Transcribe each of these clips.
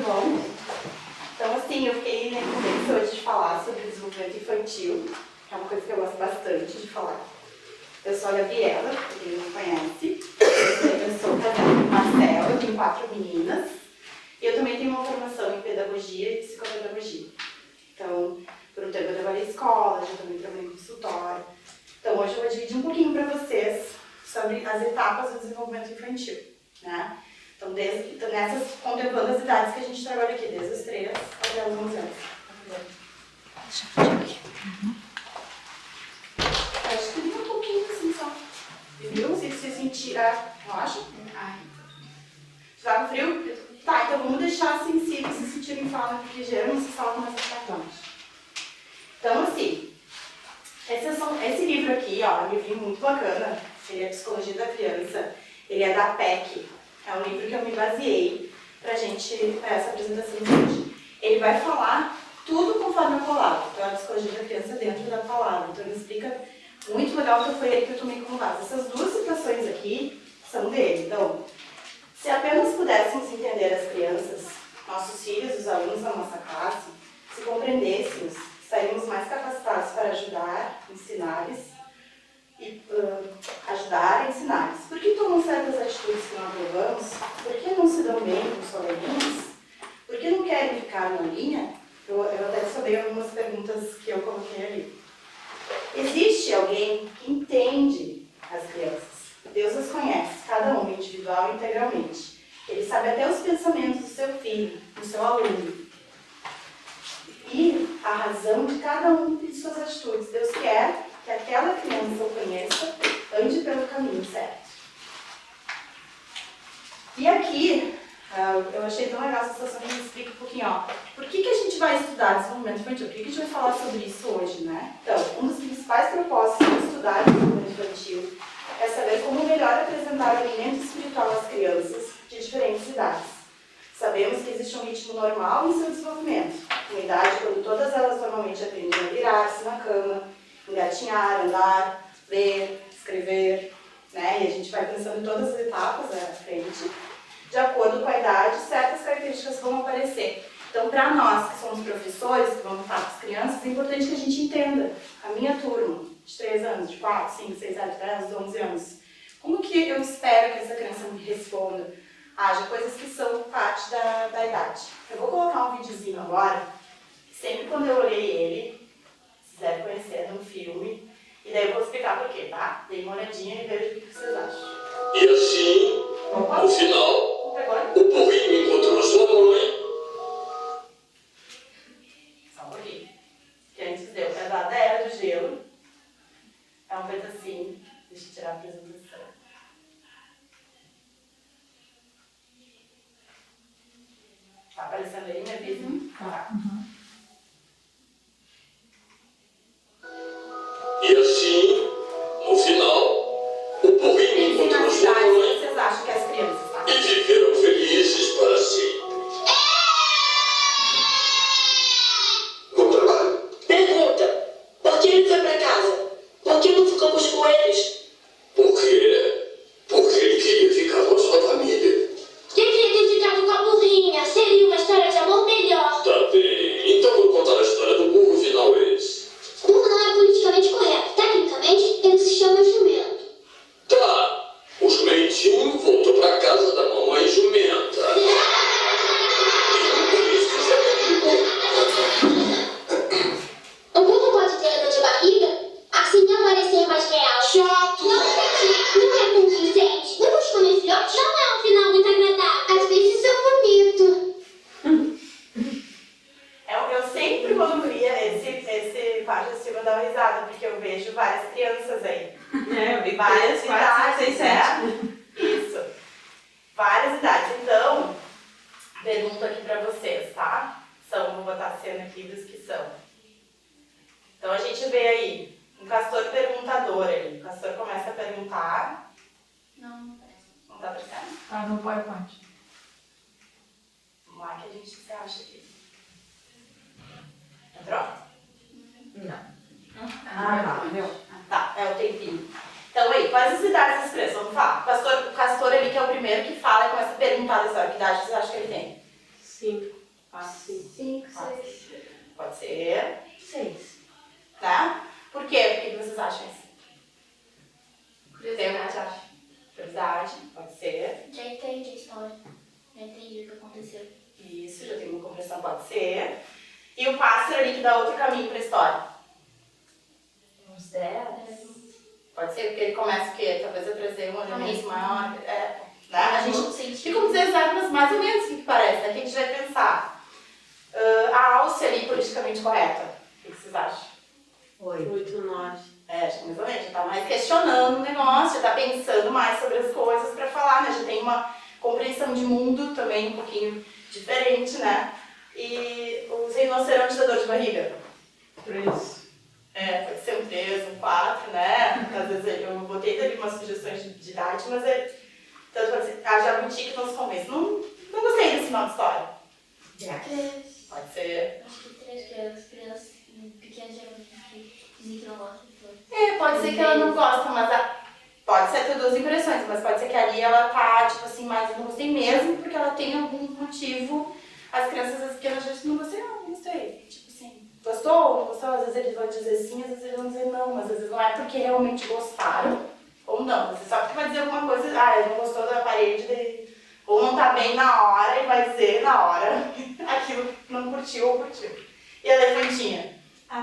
bom? Então, assim, eu fiquei na conversa hoje de falar sobre desenvolvimento infantil, que é uma coisa que eu gosto bastante de falar. Eu sou a Gabriela, pra quem não me conhece. Eu sou casada com o Marcelo, eu tenho 4 meninas. E eu também tenho uma formação em pedagogia e psicopedagogia. Então, por um tempo eu trabalhei em escola, já também trabalhei em consultório. Então, hoje eu vou dividir um pouquinho para vocês sobre as etapas do desenvolvimento infantil, né? Então, contemplando as idades que a gente trabalha aqui, desde os 3 até os 11 anos. Acho que um pouquinho assim só. Viu? Se você sentir. Relaxa. Tá com frio? Tá, então vamos deixar sensível se sentirem falta, porque geralmente se fala começa a ficar longe. Então, assim, esse livro aqui, ó, é um livrinho muito bacana. Ele é Psicologia da Criança. Ele é da PEC. É um livro que eu me baseei para essa apresentação de hoje. Ele vai falar tudo conforme a palavra. Então, a psicologia da criança dentro da palavra. Então, ele explica muito legal que foi ele que eu tomei como base. Essas 2 citações aqui são dele. Então, se apenas pudéssemos entender as crianças, nossos filhos, os alunos da nossa classe, se compreendêssemos, estaríamos mais capacitados para ajudar, ensinar-lhes e ajudar a ensinar-lhes. Por que tomam certas atitudes que não aprovamos? Por que não se dão bem com os coleguinhas? Por que não querem ficar na linha? Eu até sabei algumas perguntas que eu coloquei ali. Existe alguém que entende as crianças? Deus as conhece, cada uma individual e integralmente. Ele sabe até os pensamentos do seu filho, do seu aluno. E a razão de cada um de suas atitudes. Deus quer que aquela criança o conheça, ande pelo caminho certo. E aqui, eu achei tão legal essa situação que a gente explica um pouquinho, ó. Por que a gente vai estudar desenvolvimento infantil? Por que a gente vai falar sobre isso hoje, né? Então, um dos principais propósitos de estudar desenvolvimento infantil é saber como melhor apresentar o alimento espiritual às crianças de diferentes idades. Sabemos que existe um ritmo normal em seu desenvolvimento, uma idade quando todas elas normalmente aprendem a virar-se na cama, engatinhar, andar, ler, escrever, né? E a gente vai pensando em todas as etapas à frente. De acordo com a idade, certas características vão aparecer. Então, para nós que somos professores, que vamos estar com as crianças, é importante que a gente entenda a minha turma, de 3 anos, de 4, 5, 6, 7, 10, 11 anos. Como que eu espero que essa criança me responda? Haja coisas que são parte da idade. Eu vou colocar um videozinho agora, sempre quando eu olhei ele, se quiser conhecer no filme, e daí eu vou explicar por quê, tá? Dê uma olhadinha e veja o que vocês acham. E assim, no final, o burrinho encontrou sua mãe. Só um pouquinho. Que antes deu da Era do Gelo. É um pedacinho. Deixa eu tirar a apresentação. Tá aparecendo aí, me avisa? Tá. E assim, no final, o burrinho encontrou sua O que mãe vocês acham que as crianças, tá? e viveram felizes para sempre. No trabalho. Pergunta: por que ele foi para casa? Por que não ficamos com eles? Por quê? Porque ele queria ficar com a sua família. Deveria ter ficado com a burrinha. Seria uma história de amor melhor. Tá bem, então vou contar a história do burro final esse. Burro não é politicamente correto. Tecnicamente, ele se chama jumento. Tá, o jumentinho voltou pra casa da mamãe jumenta. E por isso que você O burro pode ter dor de barriga? Assim não parecer mais real. Chato! Não entendi. Não é condizente. Burros comem filhotes não é um final muito agradável. Às vezes é bonito. Eu sempre, quando via esse parte assim, eu dava risada, porque eu vejo várias crianças aí. Eu vi Várias 3, 4, 5, 6, 7. né? Isso. Várias idades. Então, pergunto aqui pra vocês, tá? Vou botar a cena aqui dos que são. Então, a gente vê aí um castor perguntador ali. O castor começa a perguntar. Não tá aparecendo? Tá no PowerPoint. Vamos lá, que a gente se acha aqui. Entrou? Não. Tá, meu. Tá, é o tempinho. Então aí, quais as idades das crianças? Vamos falar. O castor ali, que é o primeiro que fala e começa a perguntar da história. Que idade vocês acham que ele tem? 5. ser, 6. né? Por quê? Por que vocês acham isso? Tem alguma que acha? Curiosidade, pode ser. Já entendi a história. Já entendi o que aconteceu. Isso, já tem uma compreensão, pode ser. E o pássaro ali que dá outro caminho para a história. Uns 10. Pode ser, porque ele começa o quê? Talvez a trazer um elemento maior. né? A gente sente. fica com exemplos mais ou menos o que parece, né? Que a gente vai pensar. A alce ali, politicamente correta. O que vocês acham? 8. 8, 9. Acho que mais ou menos, já tá mais questionando o negócio, já tá pensando mais sobre as coisas para falar, né? Já tem uma compreensão de mundo também um pouquinho diferente, né? E os rinocerontes da dor de barriga. 3. Pode ser um 3, um 4, né? Às vezes eu botei ali umas sugestões de idade, mas tanto pode ser, a jabuti que não se convence. Não gostei desse final de história. 3. Pode ser. Acho que 3, que as crianças pequenas já dizem que não gostam. Pode ser que ela não gosta, mas pode ser ter duas impressões, mas pode ser que ali ela tá, tipo assim, mais não gostei mesmo, porque ela tem algum motivo. As crianças, as pequenas, já não gostei, não gostei. Tipo assim, gostou ou não gostou? Às vezes eles vão dizer sim, às vezes eles vão dizer não, mas às vezes não é porque realmente gostaram ou não. Você só porque vai dizer alguma coisa, ele não gostou da parede, ou não tá bem na hora e vai dizer na hora aquilo que não curtiu ou curtiu. E a elefantinha?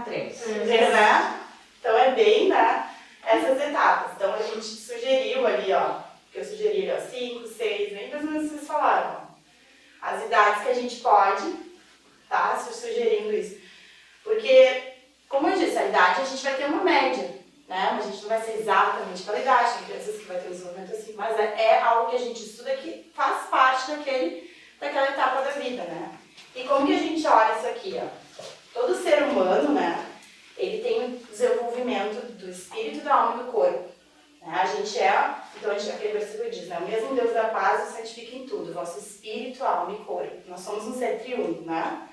3. 3, né? Então é bem, né, essas etapas. Então a gente sugeriu ali, ó, que eu sugeri ali, ó, 5, 6, nem mais ou menos vocês falaram, ó, as idades que a gente pode, tá, sugerindo isso. Porque, como eu disse, a idade a gente vai ter uma média, né, mas a gente não vai ser exatamente aquela idade, tem crianças que vai ter um desenvolvimento assim, mas é algo que a gente estuda que faz parte daquela etapa da vida, né. E como que a gente olha isso aqui, ó? Todo ser humano, né, ele tem o desenvolvimento do espírito, da alma e do corpo. Né? Então aquele versículo diz, né? O mesmo Deus da paz o santifica em tudo, vosso espírito, alma e corpo. Nós somos um ser triuno, né?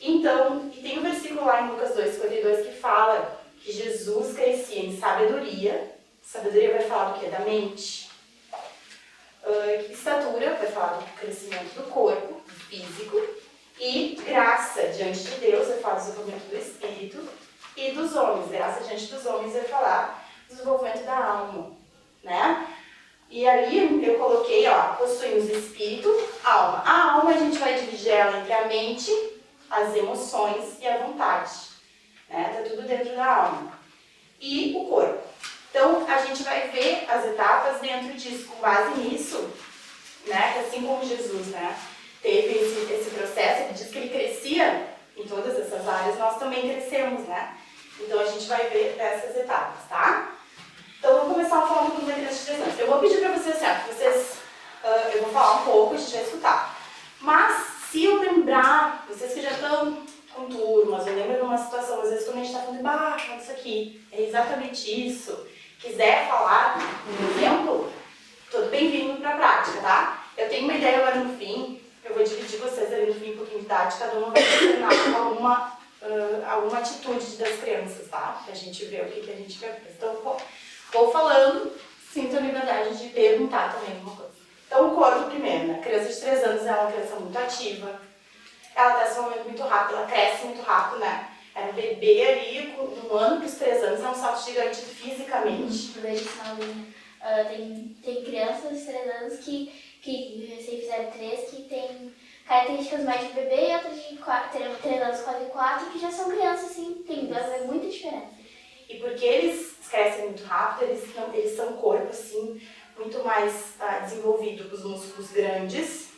Então, e tem um versículo lá em Lucas 2:52 que fala que Jesus crescia em sabedoria. Sabedoria vai falar do quê? Da mente. Estatura vai falar do crescimento do corpo, físico. E graça diante de Deus vai falar do desenvolvimento do espírito. E dos homens, graça diante dos homens vai falar do desenvolvimento da alma, né? E ali eu coloquei, ó, possuímos espírito, alma. A alma a gente vai dividir ela entre a mente, as emoções e a vontade, né? Tá tudo dentro da alma. E o corpo. Então a gente vai ver as etapas dentro disso, com base nisso, né? Que assim como Jesus, né, teve esse processo, ele diz que ele crescia em todas essas áreas, nós também crescemos, né? Então a gente vai ver essas etapas, tá? Então vamos começar falando do criança de 3 anos. Eu vou pedir para vocês, eu vou falar um pouco, a gente vai escutar. Mas se eu lembrar, vocês que já estão com turmas, eu lembro de uma situação, às vezes quando a gente está falando, isso aqui, é exatamente isso, quiser falar um exemplo, tudo bem-vindo para a prática, tá? Eu tenho uma ideia agora no fim, eu vou dividir vocês ali no fim um pouquinho de idade, cada uma vai treinar com alguma atitude das crianças, tá? Pra gente ver o que a gente vai fazer. Então, vou falando, sinto a liberdade de perguntar também alguma coisa. Então, o corpo primeiro, né? A criança de 3 anos é uma criança muito ativa, ela está se movendo muito rápido, ela cresce muito rápido, né? É um bebê ali, com 1 ano para os 3 anos, é um salto gigante fisicamente. Eu vejo sinalzinho. Tem crianças de 3 anos que recém fizeram 3, que tem características mais de bebê e outras de 3 anos, quase 4, que já são crianças, assim, vai ver muita diferença. E porque eles crescem muito rápido, eles são corpo, assim, muito mais desenvolvido, com os músculos grandes,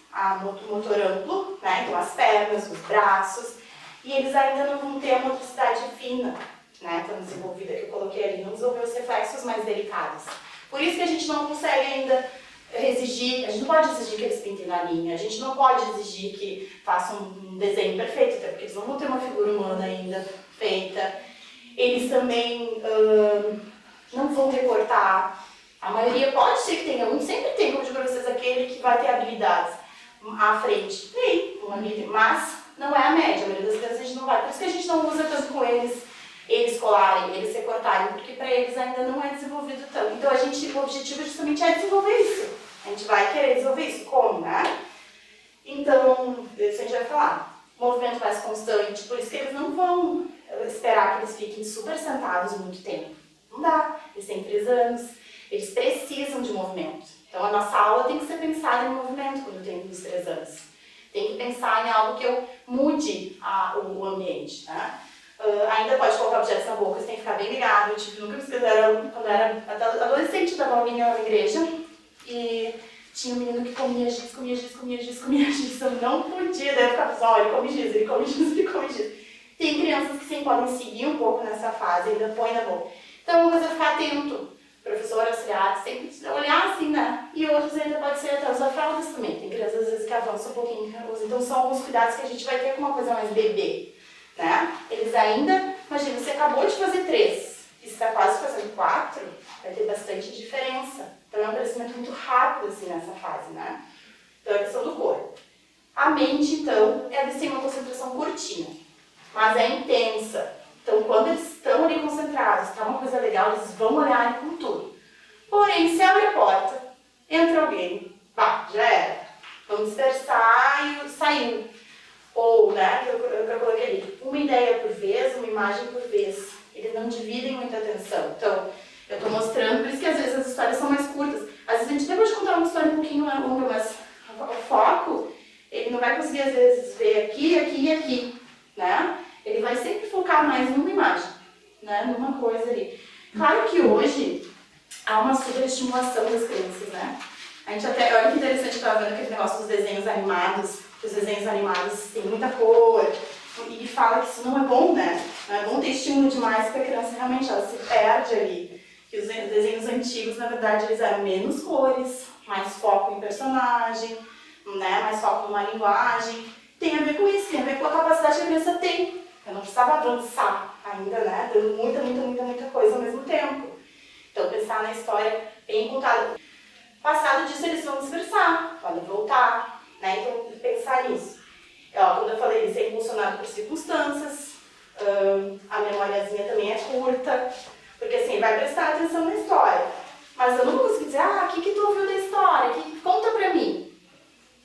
motor amplo, né? Então as pernas, os braços, e eles ainda não vão ter a motricidade fina, né? Tão desenvolvida que eu coloquei ali, não desenvolver os reflexos mais delicados. Por isso que a gente não consegue ainda exigir, a gente não pode exigir que eles pintem na linha, a gente não pode exigir que façam um desenho perfeito, até porque eles não vão ter uma figura humana ainda feita. Eles também não vão recortar. A maioria pode ser que tenha um, sempre tem, como eu digo para vocês, aquele que vai ter habilidades à frente. Tem uma habilidade, mas não é a média. A maioria das crianças a gente não vai. Por isso que a gente não usa tanto com eles colarem, eles recortarem, porque para eles ainda não é desenvolvido tanto. Então o objetivo justamente é desenvolver isso. A gente vai querer desenvolver isso. Como, né? Então, isso a gente vai falar. movimento mais constante, por isso que eles não vão esperar que eles fiquem super sentados muito tempo. Não dá, eles têm 3 anos, eles precisam de movimento. Então a nossa aula tem que ser pensada em movimento quando eu tenho os 3 anos. Tem que pensar em algo que eu mude o ambiente, né? Ainda pode colocar objetos na boca, você tem que ficar bem ligado. Eu tive, nunca me esqueci, quando eu era adolescente, eu dava aulinha na igreja e tinha um menino que comia giz. Eu não podia, daí eu ficava assim, ó, ele come giz. Tem crianças que sim podem seguir um pouco nessa fase, ainda põe na boca. Então, uma coisa é ficar atento, professor, auxiliar, sempre olhar assim, né? E outros ainda pode ser até usar fraldas também. Tem crianças às vezes que avançam um pouquinho, então são alguns cuidados que a gente vai ter com uma coisa mais bebê, né? Eles ainda, imagina, você acabou de fazer 3 e está quase fazendo 4, vai ter bastante diferença. Então é um crescimento muito rápido assim nessa fase, né? Então é a questão do corpo. A mente, então, eles têm uma concentração curtinha, mas é intensa. Então, quando eles estão ali concentrados, está uma coisa legal, eles vão olhar ali com tudo. Porém, se abre a porta, entra alguém, já era. Vamos dispersar e saiu. Ou, né, que eu coloquei ali, uma ideia por vez, uma imagem por vez. Eles não dividem muita atenção. Então, eu estou mostrando, por isso que às vezes as histórias são mais curtas. Às vezes a gente depois de contar uma história um pouquinho longa, mas o foco, ele não vai conseguir às vezes ver aqui, aqui e aqui, né? Ele vai sempre focar mais numa imagem, né? Numa coisa ali. Claro que hoje há uma superestimulação das crianças, né? A gente até, olha que interessante que eu estava vendo aquele negócio dos desenhos animados, que os desenhos animados têm muita cor, e fala que isso não é bom, né? Não é bom ter estímulo demais, porque a criança realmente ela se perde ali. Que os desenhos antigos, na verdade, eles eram menos cores, mais foco em personagem, né? Mais foco numa linguagem. Tem a ver com isso, tem a ver com a capacidade que a criança tem. Eu não precisava avançar ainda, né? Dando muita coisa ao mesmo tempo. Então, pensar na história bem contada. Passado disso, eles vão dispersar, podem voltar, né? Então, pensar nisso. Quando eu falei, isso é impulsionado por circunstâncias, a memoriazinha também é curta, porque assim, vai prestar atenção na história. Mas eu não vou conseguir dizer, o que tu ouviu da história? Conta pra mim.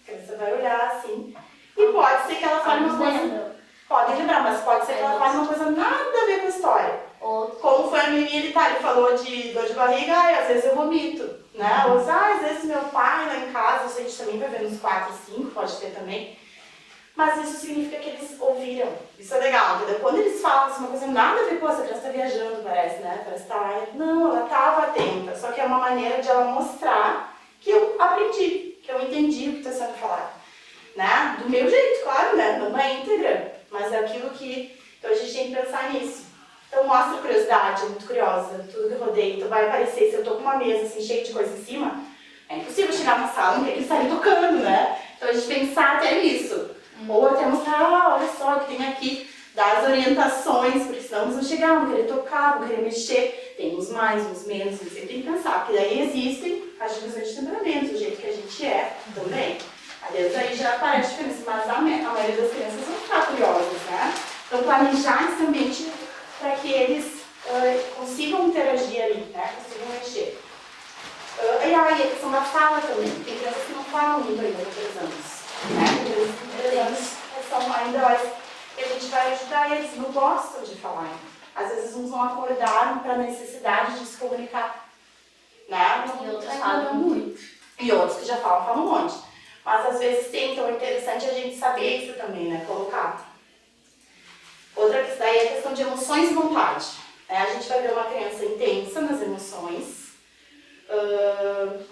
A criança vai olhar assim, e pode ser que ela fale uma coisa... Pode lembrar, mas pode ser que ela fale uma coisa nada a ver com a história. Como foi a menina, ele falou de dor de barriga, às vezes eu vomito, né? Ou às vezes meu pai lá em casa, a gente também vai ver nos 4 e 5, pode ter também. Mas isso significa que eles ouviram. Isso é legal, entendeu? Quando eles falam assim, uma coisa nada a ver, essa criança está viajando, parece, né? Parece que tá... Não, ela estava atenta, só que é uma maneira de ela mostrar que eu aprendi, que eu entendi o que está sendo falado. Né? Do meu jeito, claro, né? Não é íntegra, mas é aquilo que... Então a gente tem que pensar nisso. Então mostra curiosidade, é muito curiosa, tudo que eu rodei. Então vai aparecer, se eu tô com uma mesa assim, cheia de coisa em cima, é impossível chegar na sala e não ter que sair tocando, né? Então a gente pensar até nisso. Ou até mostrar, olha só o que tem aqui, dar as orientações, porque senão eles vão chegar, vão querer tocar, vão querer mexer. Tem uns mais, uns menos, você sempre tem que pensar, porque daí existem as divisões de temperamentos, o jeito que a gente é também. Às aí já aparece diferença, mas a maioria das crianças vão ficar curiosas, né? Então planejar esse ambiente para que eles consigam interagir ali, né? Consigam mexer. E aí a questão da fala também. Tem crianças que não falam muito ainda com 3 anos. Né? Com 3 anos são ainda mais que a gente vai ajudar eles, não gostam de falar. Às vezes uns não acordaram para a necessidade de se comunicar. Né? E outros falam muito. E outros que já falam um monte. Mas às vezes tem, então é interessante a gente saber isso também, né? Colocar. Outra questão é a questão de emoções e vontade. A gente vai ver uma criança intensa nas emoções.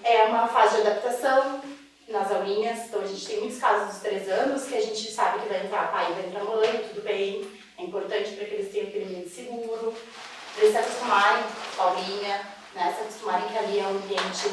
É uma fase de adaptação nas aulinhas. Então a gente tem muitos casos dos 3 anos que a gente sabe que vai entrar pai e vai entrar mãe, tudo bem. É importante para que eles tenham aquele ambiente seguro. Para eles se acostumarem com a aulinha, né? Se acostumarem que ali é um ambiente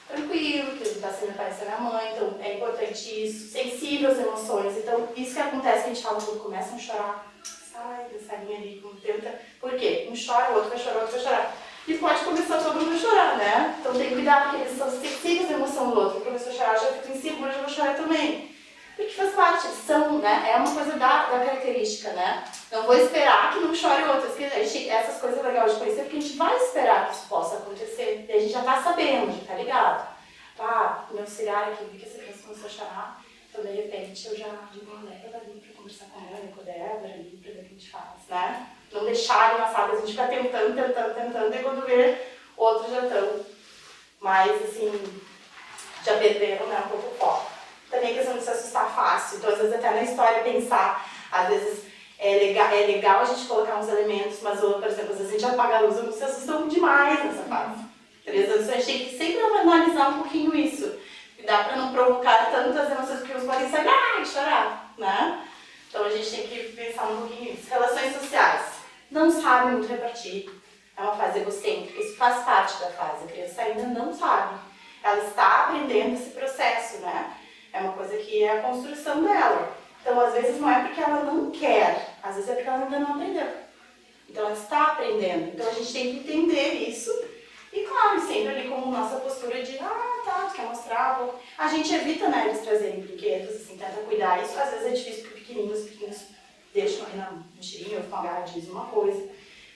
tranquilo, que ele está sempre aparecendo a mãe, então é importante isso, sensível às emoções. Então, isso que acontece que a gente fala quando começam a chorar, sai dessa linha ali, tenta. Por quê? Um chora, o outro vai chorar, o outro vai chorar. E pode começar todo mundo a chorar, né? Então tem que cuidar, porque eles são sensíveis à emoção do outro. Começou a chorar, já fico insegura, já vou chorar também. Porque faz parte, eles são, né? É uma coisa da característica, né? Não vou esperar que não chore o outro. Essas coisas legais de conhecer, porque a gente vai esperar que isso possa acontecer. E a gente já tá sabendo, já tá ligado. Meu auxiliar aqui, vi que essa criança começou a chorar. Então, de repente, eu já digo, leva ali pra conversar com ela, com a Débora, ali, pra ver o que a gente faz, né? Não deixar ali na sala, a gente fica tentando, e quando vê, outros já estão mais, assim, já perderam, né, um pouco o foco. Também a questão de se assustar fácil, então às vezes até na história pensar, às vezes é legal a gente colocar uns elementos, mas, por exemplo, às vezes a gente apaga a luz, alguns se assustam demais nessa fase. 3 anos, a gente tem que sempre analisar um pouquinho isso. Dá pra não provocar tantas emoções, porque uns podem sair e chorar, né? Então a gente tem que pensar um pouquinho nisso. Relações sociais. Não sabe muito repartir. É uma fase egocêntrica, isso faz parte da fase. A criança ainda não sabe. Ela está aprendendo esse processo, né? É uma coisa que é a construção dela. Então, às vezes, não é porque ela não quer, às vezes é porque ela ainda não aprendeu. Então, ela está aprendendo. Então, a gente tem que entender isso. E, claro, sempre ali como nossa postura de, tá, tu quer mostrar, a gente evita, né, eles trazerem brinquedos, assim, tenta cuidar. Isso, às vezes, é difícil porque os pequenos deixam ali na mochilinha ou ficam agarradinhos uma coisa.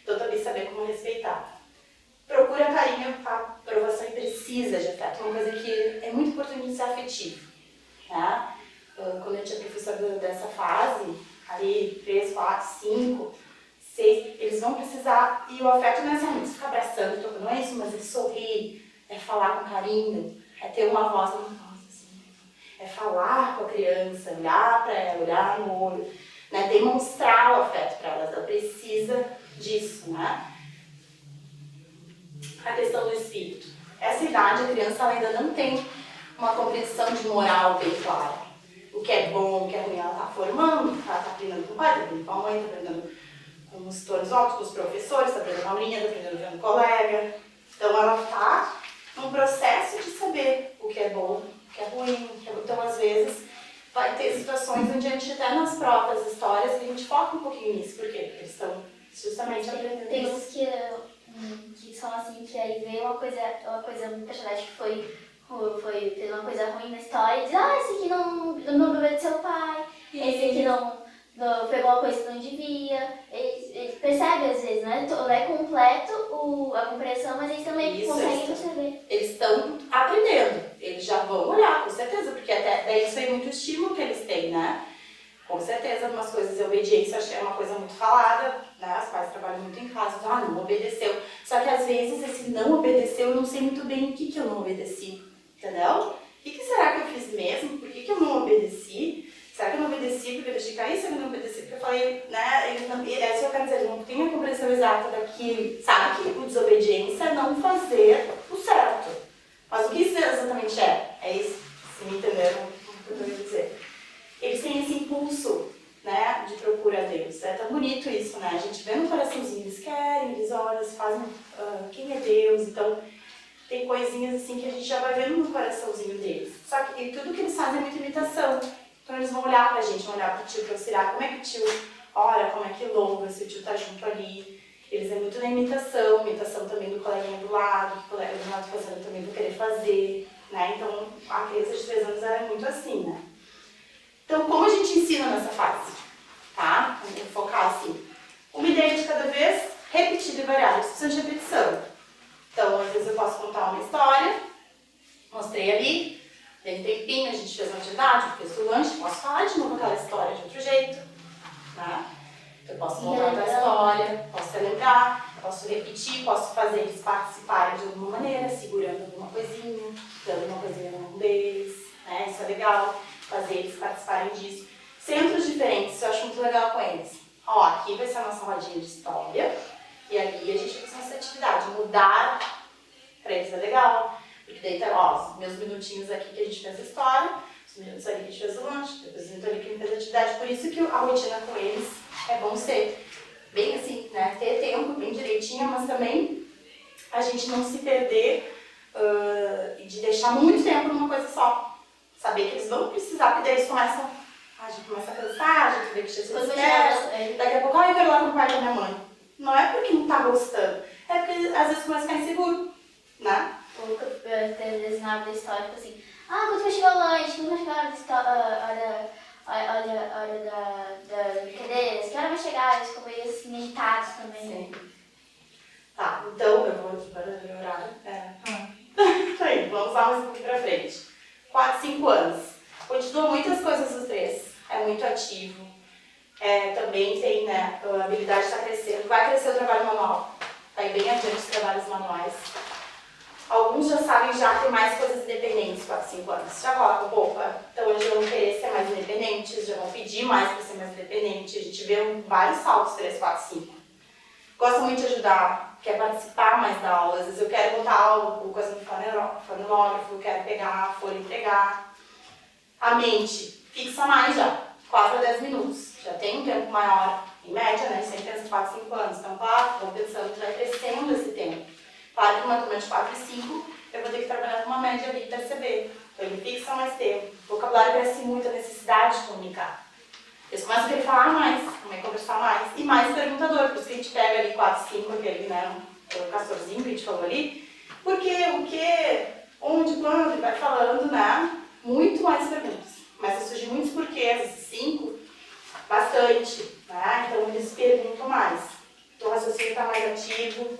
Então, também saber como respeitar. Procura carinho, aprovação e precisa de afeto. Uma coisa que é muito importante ser afetivo, tá? Quando eu tinha professor dessa fase, ali 3, 4, 5, 6, eles vão precisar, e o afeto não é somente ficar abraçando, tocando, não é isso, mas é sorrir, é falar com carinho, é ter uma voz assim, é falar com a criança, olhar para ela, olhar no olho, né? Demonstrar o afeto para ela precisa disso, né? A questão do espírito. Essa idade, a criança ela ainda não tem uma compreensão de moral bem clara. O que é bom, o que é ruim, ela está formando, ela está aprendendo com o pai, está aprendendo com a mãe, está aprendendo com os tutores ópticos, com os professores, está aprendendo com a aulinha, está aprendendo vendo colega. Então ela está num processo de saber o que é bom, o que é ruim. Então, às vezes, vai ter situações onde a gente até nas próprias histórias que a gente foca um pouquinho nisso. Por quê? Porque eles estão justamente aprendendo Tem isso. uns que são assim, que aí vem uma coisa, um personagem que fez uma coisa ruim na história e diz, esse aqui não obedeceu seu pai, esse aqui não pegou uma coisa que não devia. Eles percebem às vezes, né? Não é completo a compreensão, mas eles também conseguem perceber. Eles estão aprendendo, eles já vão olhar, com certeza, porque até daí isso é muito estímulo que eles têm, né? Com certeza, algumas coisas de obediência, acho que é uma coisa muito falada, né? Os pais trabalham muito em casa, não obedeceu. Só que às vezes esse não obedeceu, eu não sei muito bem o que eu não obedeci, entendeu? O que será que eu fiz mesmo? Por que eu não obedeci? Será que eu não obedeci porque eu deixei cair? Será que eu não obedeci porque eu falei, né? É isso que eu quero dizer, ele não tem a compreensão exata daquilo. Sabe que o desobediência é não fazer o certo. Mas o que isso exatamente é? É isso, se me entenderam o que eu quero dizer. Eles têm esse impulso, né, de procura a Deus. É tão bonito isso, né? A gente vê no coraçãozinho, eles querem, eles olham, eles fazem quem é Deus. Então, tem coisinhas assim que a gente já vai vendo no coraçãozinho deles. Só que tudo que eles fazem é muita imitação. Então, eles vão olhar pra gente, vão olhar pro tio, pro Cirá, como é que o tio ora, como é que louva, se o tio tá junto ali. Eles é muito na imitação também do coleguinha do lado, que o colega do lado fazendo também vou querer fazer, né? Então, a criança de 3 anos é muito assim, né? Então, como a gente ensina nessa fase? Tá? Vamos focar assim. Uma ideia de cada vez, repetida e variada. Precisa de repetição. Então, às vezes eu posso contar uma história, mostrei ali, tem um tempinho, a gente fez uma atividade, fez o lanche, posso falar de novo aquela história de outro jeito. Tá? Eu posso contar outra história, posso relembrar, posso repetir, posso fazer eles participarem de alguma maneira, segurando alguma coisinha, dando uma coisinha na mão deles, né? Isso é legal. Fazer eles participarem disso. Centros diferentes, eu acho muito legal com eles. Ó, aqui vai ser a nossa rodinha de história. E ali a gente vai fazer essa atividade. Mudar pra eles é legal. Porque daí tá, ó, os meus minutinhos aqui que a gente fez a história, os minutos ali que a gente fez o lanche, depois os minutos ali que a gente fez a atividade. Por isso que a rotina com eles é bom ser bem assim, né? Ter tempo bem direitinho, mas também a gente não se perder e de deixar muito tempo numa coisa só. Saber que eles vão precisar, porque daí eles começam, a gente começa a cansar, a gente vê que Jesus quer, daqui a pouco, eu quero ir lá com o pai e com a minha mãe. Não é porque não tá gostando, é porque às vezes começa a ficar inseguro, né? Ou às vezes na hora da história, tipo assim, quando vai chegar o lanche, quando vai chegar a hora da brincadeira, que hora vai chegar, eles ficam meio assim, meditados também. Sim. Tá, então eu vou para o horário. Tá aí, vamos lá mais um pouquinho pra frente. 4, 5 anos. Continua muitas coisas dos 3. É muito ativo. Também tem, né, a habilidade está crescendo. Vai crescer o trabalho manual. Está bem adiante os trabalhos manuais. Alguns já sabem já ter mais coisas independentes, 4, 5 anos. Já colocam roupa. Então eles já vão querer ser mais independentes, já vão pedir mais para ser mais independente. A gente vê vários saltos, 3, 4, 5. Gosta muito de ajudar, quer participar mais da aula. Às vezes eu quero botar algo, coisa no fonógrafo, quero pegar a folha e entregar. A mente fixa mais já, 4 a 10 minutos. Já tem um tempo maior, em média, né? A gente sempre pensa 4, 5 anos. Então, claro, vou pensando que vai crescendo esse tempo. Claro que numa turma de 4 e 5, eu vou ter que trabalhar com uma média ali e perceber. Então, ele fixa mais tempo. O vocabulário cresce muito, a necessidade de comunicar. Eles começam a querer falar mais, também conversar mais. E mais perguntador, por isso que a gente pega ali 4, 5, aquele, né? O castorzinho que a gente falou ali. Por quê, o quê, onde, quando, ele vai falando, né? Muito mais perguntas. Mas surgem muitos porquês, esses 5, bastante, né? Então eles perguntam mais. Então o raciocínio está mais ativo,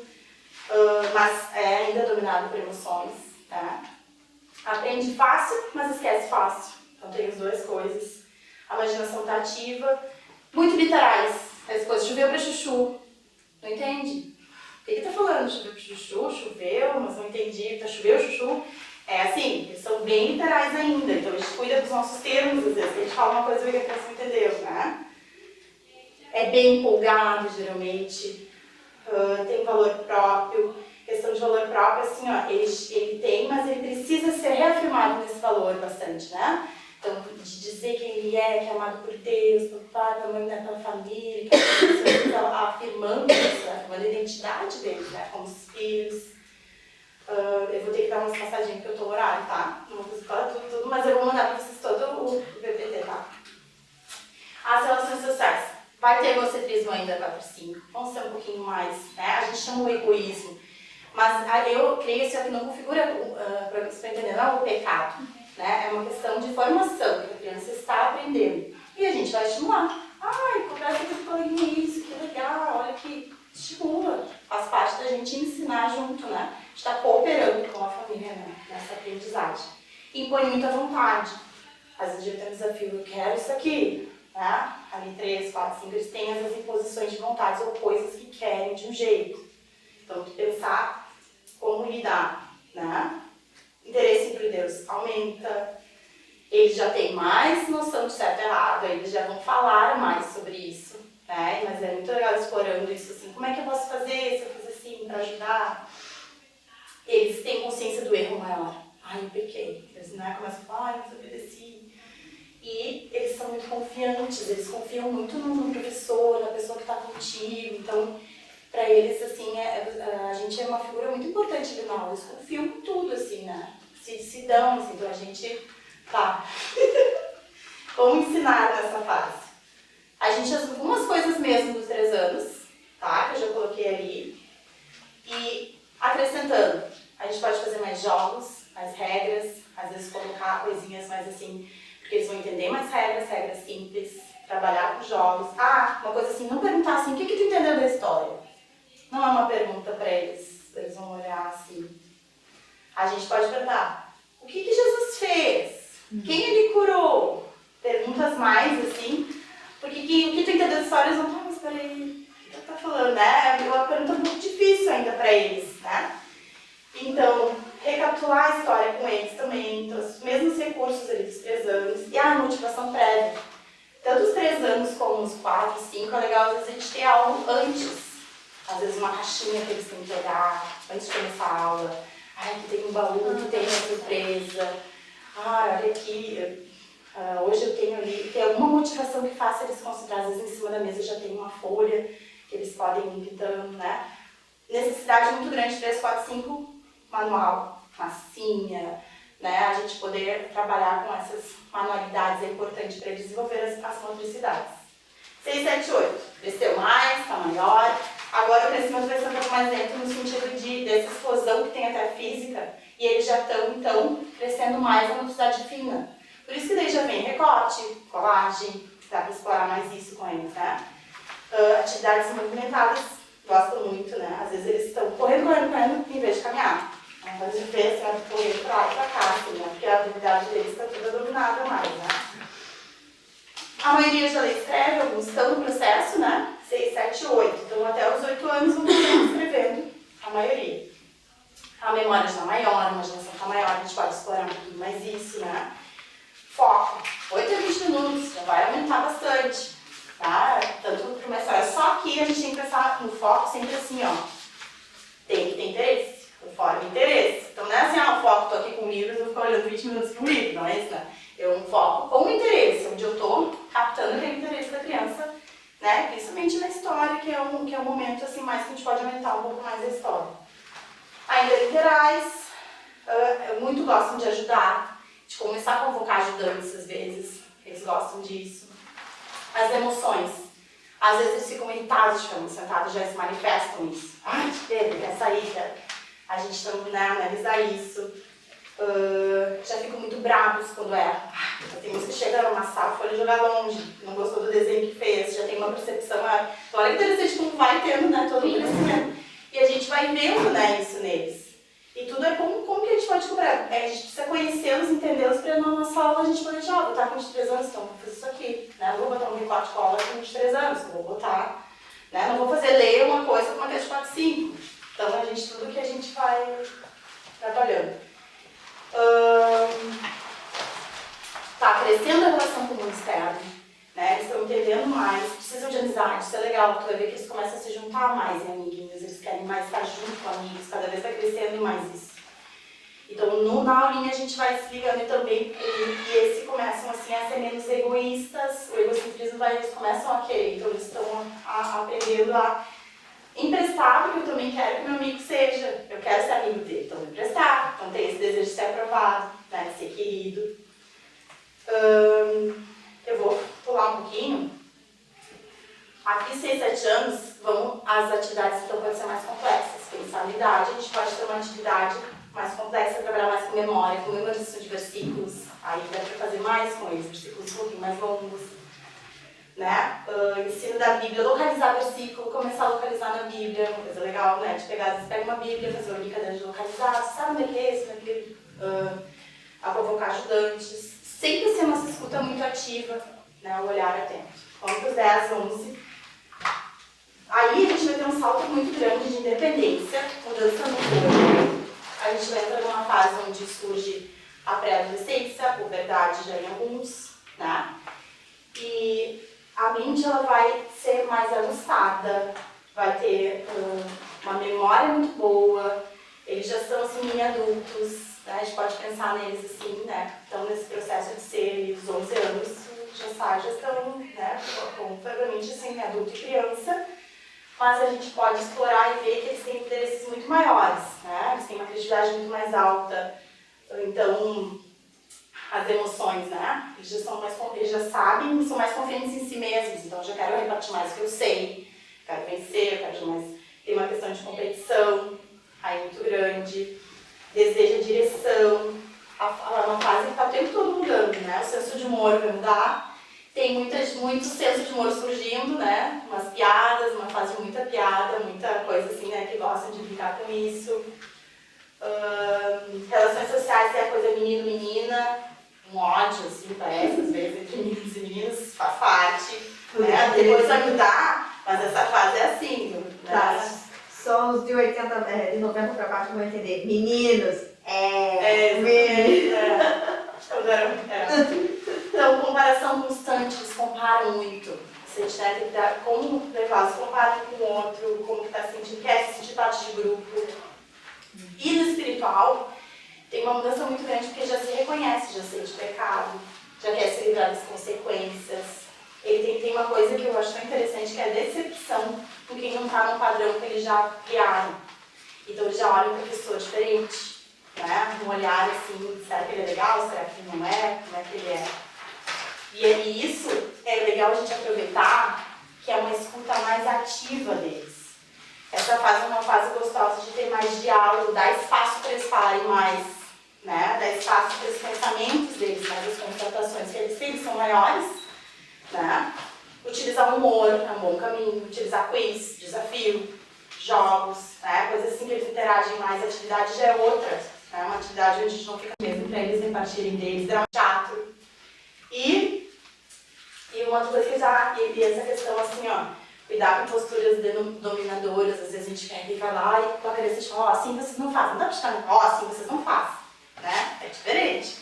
mas é ainda dominado por emoções, tá? Aprende fácil, mas esquece fácil. Então tem as 2 coisas. A imaginação está ativa, muito literais. As coisas, choveu para chuchu, não entende? O que está falando? Choveu para chuchu, choveu, mas não entendi. Tá, choveu, chuchu. É assim, eles são bem literais ainda. Então a gente cuida dos nossos termos, às vezes. A gente fala uma coisa que a criança não entendeu, né? É bem empolgado, geralmente. Tem valor próprio. Questão de valor próprio, assim, ó, ele tem, mas ele precisa ser reafirmado nesse valor bastante, né? Então, de dizer quem ele é, que é amado por Deus, pelo pai, pela mãe, pela família, que afirmando isso, afirmando a identidade deles, né? Como os filhos. Eu vou ter que dar umas passadinhas porque eu tô no horário, tá? Não vou conseguir falar tudo, mas eu vou mandar pra vocês todo o PPT, tá? As relações sociais. Vai ter egocentrismo ainda 4, 5. Vão ser um pouquinho mais, né? A gente chama o egoísmo. Mas eu creio que não configura, para vocês entenderem, não é um pecado. Né? É uma questão de formação, que a criança está aprendendo. E a gente vai estimular. Ai, conversa com o coleguinha isso, que legal, olha que estimula. Faz parte da gente ensinar junto, né? A gente está cooperando com a família, né? Nessa aprendizagem. Impõe muita vontade. Às vezes eu tenho um desafio, eu quero isso aqui. Né? Ali 3, 4, 5, eles têm essas imposições de vontades ou coisas que querem de um jeito. Então, pensar como lidar, né? Interesse por Deus aumenta, eles já têm mais noção de certo e errado, eles já vão falar mais sobre isso, né? Mas é muito legal explorando isso, assim, como é que eu posso fazer, se eu fizer assim, para ajudar? Eles têm consciência do erro maior. Ai, eu pequei. Eles, né, começam a falar, ai, eu desobedeci. E eles são muito confiantes, eles confiam muito no professor, na pessoa que está contigo, então... Para eles, assim, a gente é uma figura muito importante ali na aula. Eles confiam em tudo, assim, né? Se dão, assim, então a gente... Tá. Como ensinar nessa fase? A gente faz algumas coisas mesmo dos 3 anos, tá? Que eu já coloquei ali. E acrescentando, a gente pode fazer mais jogos, mais regras, às vezes colocar coisinhas mais assim, porque eles vão entender mais regras simples, trabalhar com jogos. Ah, uma coisa assim, não perguntar assim, o que tu entendeu da história? Não é uma pergunta para eles vão olhar assim. A gente pode perguntar, o que Jesus fez? Quem ele curou? Perguntas mais assim, porque o que tu entendeu da história, eles vão falar, mas peraí, o que tu tá falando, né? É uma pergunta muito difícil ainda para eles, né? Então, recapitular a história com eles também, então, os mesmos recursos ali dos 3 anos, e a motivação prévia. Tanto os 3 anos como os 4, 5, é legal às vezes a gente ter algo antes. Às vezes uma caixinha que eles têm que pegar antes de começar a aula. Ai, que tem um baú, que tem uma surpresa. Ah, olha aqui, hoje eu tenho ali... Tem alguma motivação que faça eles concentrar. Às vezes em cima da mesa já tem uma folha que eles podem ir pintando, né? Necessidade muito grande, 3, 4, 5, manual, massinha, né? A gente poder trabalhar com essas manualidades é importante para desenvolver as motricidades. 6, 7, 8. Cresceu mais, está maior. Agora o crescimento vai ser um pouco mais lento no sentido dessa explosão que tem até física, e eles já estão, então, crescendo mais na motricidade fina. Por isso que daí já vem recorte, colagem, dá para explorar mais isso com eles, né? Atividades movimentadas, gostam muito, né? Às vezes eles estão correndo, em vez de caminhar. Não pode ver, certo? Correr pra lá e pra cá, assim, né? Porque a habilidade deles está toda dominada mais, né? A maioria já lê e escreve, alguns estão no processo, né? 6, 7, 8. Então, até os 8 anos vão continuar escrevendo, a maioria. A memória já é maior, a imaginação está maior, a gente pode explorar um pouquinho mais isso, né? Foco. 8 a 20 minutos, já vai aumentar bastante, tá? Tanto para uma história. Só que a gente tem que pensar no foco sempre assim, ó. Tem que ter interesse. O foco é interesse. Então, não é assim, o foco, tô aqui com livros, eu vou ficar olhando 20 minutos para um livro, não é isso, né? Eu foco com interesse, onde eu estou captando aquele interesse da criança, né? Principalmente na história, que é um momento assim, mais que a gente pode aumentar um pouco mais a história. Ainda literais, muito gostam de ajudar, de começar a convocar ajudantes às vezes, eles gostam disso. As emoções, às vezes eles ficam irritados de ficar sentados, já se manifestam isso. Ai, que Pedro, quer sair, a gente tem que analisar isso. Já ficam muito bravos quando tem uns que chegam a amassar a folha e jogar longe, não gostou do desenho que fez, já tem uma percepção. Então, olha que interessante como vai tendo, né, todo o crescimento. E a gente vai vendo, né, isso neles. E tudo é como que a gente pode cobrar. A gente precisa conhecê-los, entendê-los, para na nossa aula a gente poder dizer, vou botar com 23 anos, então vou fazer isso aqui. Né? Não vou botar um recorte de cola com 23 anos, eu vou botar. Né? Não vou fazer ler uma coisa com uma coisa de 4, 5. Então, a gente, tudo que a gente vai trabalhando. Tá crescendo a relação com o mundo externo, né? Eles estão entendendo mais, precisam de amizade, isso é legal, tu vai ver que eles começam a se juntar mais em amiguinhos, eles querem mais estar junto com amigos, cada vez vai crescendo mais isso. Então, na aulinha a gente vai se ligando também, e esses começam assim a ser menos egoístas, o egocentrismo eles começam a querer, então eles estão aprendendo a emprestar, porque eu também quero que meu amigo seja, eu quero ser amigo dele, então vou emprestar, então tem esse desejo de ser aprovado, né, de ser querido. Eu vou pular um pouquinho. Aqui, 6, 7 anos, as atividades então podem ser mais complexas. Pensabilidade, a gente pode ter uma atividade mais complexa, trabalhar mais com memória, com memorização de versículos, aí dá para fazer mais com eles, versículos um pouquinho mais longos. Né? Ensino da Bíblia, localizar versículo, começar a localizar na Bíblia, uma coisa legal, né? De pegar, você pega uma Bíblia, fazer uma brincadeira de localizar, você sabe onde é que é esse na Bíblia? A convocar ajudantes, sempre ser uma escuta muito ativa, né? O olhar atento. Vamos para os 10, 11. Aí a gente vai ter um salto muito grande de independência, mudança no corpo. A gente vai entrar numa fase onde surge a pré-adolescência, a puberdade já em alguns, né? E a mente ela vai ser mais ajustada, vai ter uma memória muito boa, eles já são assim mini adultos, né? A gente pode pensar neles assim, né? Então nesse processo de ser os 11 anos já estão, né, completamente assim, adulto e criança, mas a gente pode explorar e ver que eles têm interesses muito maiores, né? Eles têm uma criatividade muito mais alta, então as emoções, né? Eles já sabem, são mais confiantes em si mesmos, então eu já quero repartir mais o que eu sei, quero vencer, eu quero mais. Tem uma questão de competição, aí muito grande, deseja direção, uma fase que está o tempo todo mudando, né? O senso de humor vai mudar, tem muito senso de humor surgindo, né? Umas piadas, uma fase de muita piada, muita coisa assim, né? Que gostam de brincar com isso. Relações sociais é a coisa menino-menina, um ódio, assim, parece, às vezes, entre meninos e meninas, faz parte, né? Depois vai mudar, mas essa fase é assim, né? Tá. Só os de 90 para baixo vão entender. Meninos, Então, comparação constante, eles comparam muito. A gente tem que dar como levar, se comparam com o outro, como que está se sentindo, quer se sentir parte de grupo. E no espiritual, tem uma mudança muito grande porque já se reconhece, já sente pecado, já quer se livrar das consequências. Ele tem uma coisa que eu acho tão interessante, que é a decepção com quem não está no padrão que eles já criaram. Então eles já olham para a pessoa diferente, né? Um olhar assim, será que ele é legal, será que ele não é, como é que ele é? E aí isso é legal a gente aproveitar, que é uma escuta mais ativa deles. Essa fase é uma fase gostosa de ter mais diálogo, dar espaço para eles falarem mais, né? Dar espaço para os pensamentos deles, mas as constatações que eles têm são maiores, né? Utilizar o humor é um bom caminho, utilizar quiz, desafio, jogos, né? Coisas assim que eles interagem mais, a atividade já é outra, né? Uma atividade onde a gente não fica mesmo para eles repartirem deles, é um teatro. E uma outra coisa que já, e essa questão assim, ó, cuidar com posturas dominadoras, às vezes a gente fica lá e com a criança diz, ó, assim vocês não fazem, não dá pra ficar, ó, assim vocês não fazem, né? É diferente.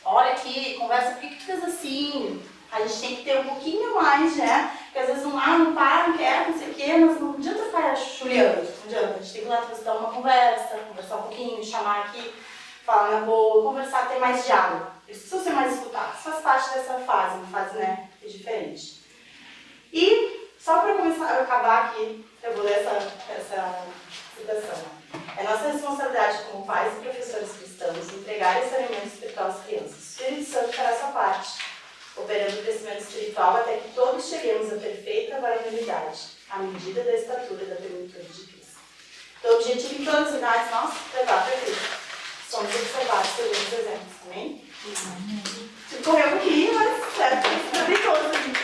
Olha aqui, conversa, por que tu fez assim? A gente tem que ter um pouquinho mais, né? Porque às vezes não para, não quer, não sei o quê, mas não adianta ficar chuleando, não adianta. A gente tem que ir lá dar uma conversa, conversar um pouquinho, chamar aqui, falar na boa, conversar, ter mais diálogo. Eles precisam ser mais escutados. Isso faz parte dessa fase, uma fase, né, que é diferente. E, só para começar a acabar aqui, eu vou ler essa citação. É nossa responsabilidade como pais e professores cristãos entregar esse alimento espiritual às crianças. O Espírito Santo fará sua parte, operando o crescimento espiritual até que todos cheguemos à perfeita varonilidade, à medida da estatura da plenitude de Cristo. Então, o objetivo em todas as idades nosso é levar para Cristo. Somos observados pelos exemplos, amém? Correu um pouquinho, mas espero que seja bem todos aqui.